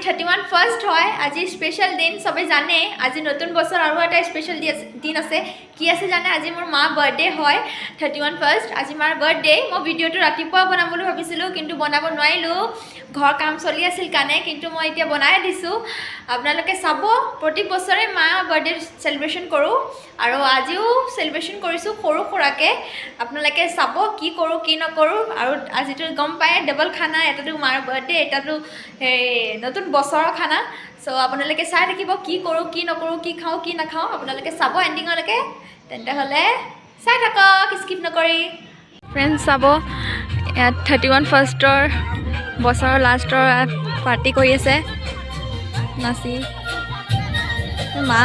31 first হয় আজি special দিন সবে জানে আজি নতুন বছৰ আৰু এটা স্পেশাল দিন আছে কি আছে জানে আজি মোৰ মা বাৰ্থডে হয় 31 ফাৰ্স্ট আজি মাৰ বাৰ্থডে মই ভিডিওটো ৰাতিপুৱা বনাম বুলি ভাবিছিলো কিন্তু বনাব নোৱাৰিলো ঘৰ কাম চলি আছিল কানে কিন্তু মই এতিয়া বনাই দিছো আপোনালোকে চাব প্ৰতি বছৰে মা বাৰ্থডে সেলিব্ৰেশন কৰো আৰু আজিও সেলিব্ৰেশন কৰিছো সৰু খৰাকে আপোনালোকে চাব কি কৰো কি নকৰো আৰু আজিটো গম পায় ডাবল খানা এটাটো মাৰ বাৰ্থডে এটাটো নতুন বছৰৰ খানা সো আপোনালোকে চাই থাকিব কি কৰো কি নকৰো কি খাও কি নাখাও আপোনালোকে চাব এন্ডিংলৈকে তেন্তে হলে চাই থাকক স্কিপ নকৰি ফ্ৰেন্ডছ চাব 31 ফাৰ্ষ্টৰ বছৰৰ লাষ্টৰ পাৰ্টি কৰি আছে নাচি মা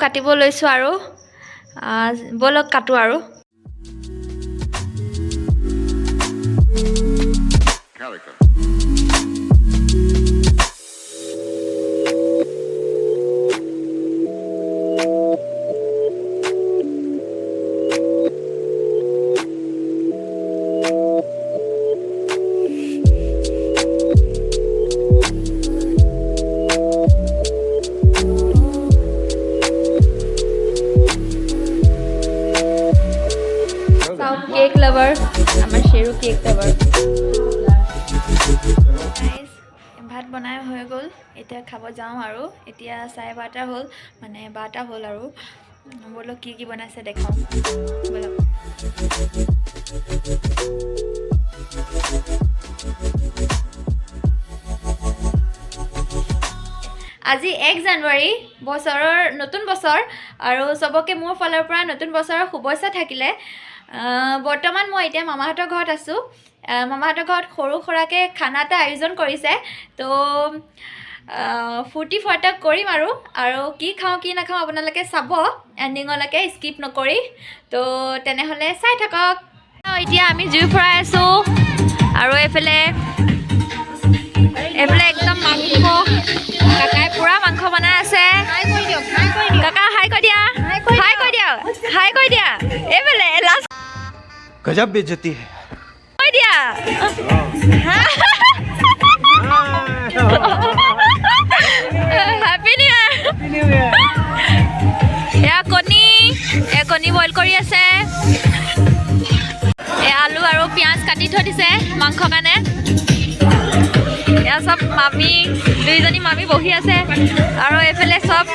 কাটিব লৈছো আৰু বলক কাটো আৰু केक लवर आमार शेरू केक लवर गाइस भात बनाय হৈ গল এতিয়া খাব যাও আৰু এতিয়া 12:30 হল মানে 12টা হল আৰু বলো কি বনাইছে দেখাও বলো আজি 1 জানুৱাৰী বছৰৰ নতুন বছৰ আৰু সবকে মোৰ ফালৰ পৰা নতুন বছৰৰ শুভেচ্ছা থাকিলে বৰ্তমান মই এতিয়া মামাহঁতৰ ঘৰত আছো মামাহঁতৰ ঘৰত সৰু খৰাকে খানা এটা আয়োজন কৰিছে তো ফুটি ফাটা কৰিম আৰু কি খাও কি নাখাও আপোনালোকে চাব এন্ডিংলৈকে স্কিপ নকৰি তো তেনেহলে চাই থাকক এতিয়া আমি জুই ফৰাই আছো আৰু এফালে একদম মাংস কাকাই পুৰা মাংস বনাই আছে কাকা হাই কৈ দিয়া এফালে লাষ্ট गजब बेइज्जती है কৈ দিয়া हैप्पी न्यू ईयर या कनी बॉइल কৰি আছে এ আলু আৰু পিয়াজ কাটি থৈ দিছে মাংস কানে এয়া সব মামি দুইজনী মামি বহি আছে আৰু এফালে সব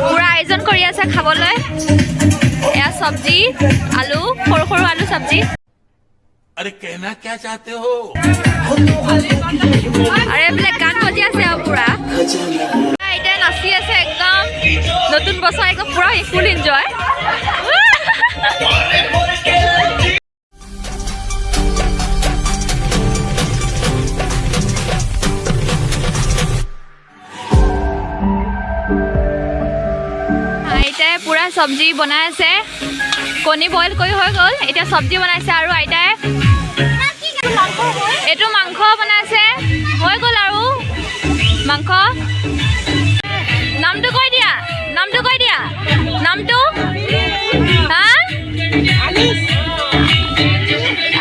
পুৰা আয়োজন কৰি আছে খাবলৈ এয়া সবজি आलू সৰু आलू सब्जी अरे कहना क्या चाहते हो अरे ब्लैक गान बजी আছে পুরা এটা নাচি আছে একদম নতুন বছর একদম পুরা ফুল এনজয় আইতাই পুরা সবজি বনাই আছে কণী বইল কৰি হৈ গল এটা সবজি বনাইছে আৰু আইতাই এটো মাংস বনাইছে হৈ গল আৰু মাংস নামটো কৈ দিয়া নামটো হা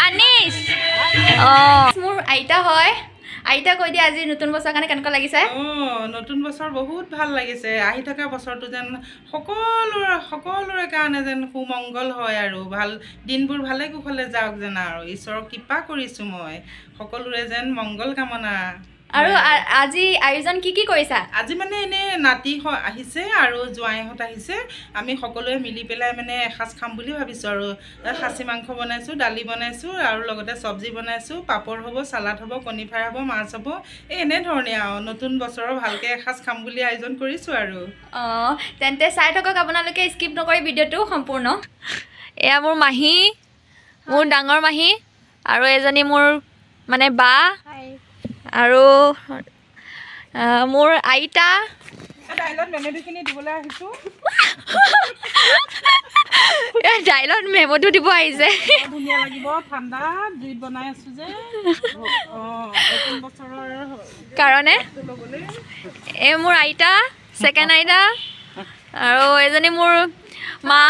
আনিস মোৰ আইতা হয় আইতা কৈ দিয়া আজি নতুন বছৰ কাৰণে কেনেকুৱা লাগিছে নতুন বছৰ বহুত ভাল লাগিছে আহি থকা বছৰটো যেন সকলোৰে কাৰণে যেন সুমংগল হয় আৰু ভাল দিনবোৰ ভালে কুশলে যাওক যেন আৰু ঈশ্বৰৰ কৃপা কৰিছো মই সকলোৰে যেন মংগল কামনা আৰু আজি আয়োজন কি কৰিছা আজি মানে এনে নাতি আহিছে আৰু জোৱাইহঁত আহিছে আমি সকলোৱে মিলি পেলাই মানে এসাঁজ খাম বুলি ভাবিছোঁ আৰু খাচী মাংস বনাইছোঁ দালি বনাইছোঁ আৰু লগতে চব্জি বনাইছোঁ পাপৰ হ'ব চালাড হ'ব কণী ফ্ৰাই হ'ব মাছ হ'ব এই এনেধৰণে আৰু নতুন বছৰৰ ভালকৈ এসাঁজ খাম বুলি আয়োজন কৰিছোঁ আৰু অঁ তেন্তে চাই থাকক আপোনালোকে স্কিপ নকৰি ভিডিঅ'টো সম্পূৰ্ণ এয়া মোৰ মাহী মোৰ ডাঙৰ মাহী আৰু এজনী মোৰ মানে বা আৰু মোৰ আইতা দাইলত মেমেডিখিনি দিবলৈ আহিছোঁ দাইলত মেমতো দিব আহিছে ধুনীয়া লাগিব ঠাণ্ডা জুইত বনাই আছোঁ যে নতুন বছৰৰ কাৰণে এই মোৰ আইতা ছেকেণ্ড আইতা আৰু এজনী মোৰ মা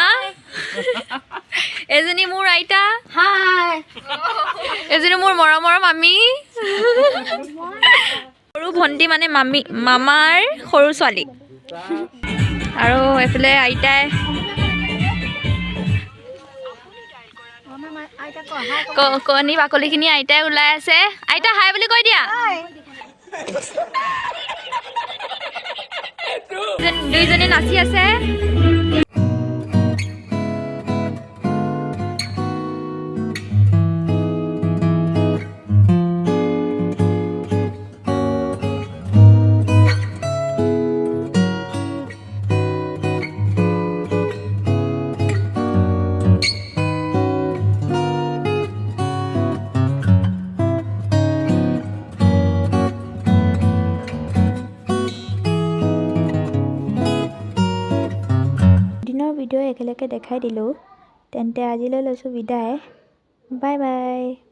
এজনী মোৰ আইতা হাই এজনী মোৰ মৰমৰ মামী সৰু ভণ্টি মানে মামাৰ সৰু ছোৱালী আৰু এইফালে আইতাই কণী বাকলিখিনি আইতাই ওলাই আছে আইতা হাই বুলি কৈ দিয়া দুইজনী নাচি আছে ভিডিঅ' একেলগে দেখাই দিলোঁ তেন্তে আজিলৈ লৈছোঁ বিদায় বাই বাই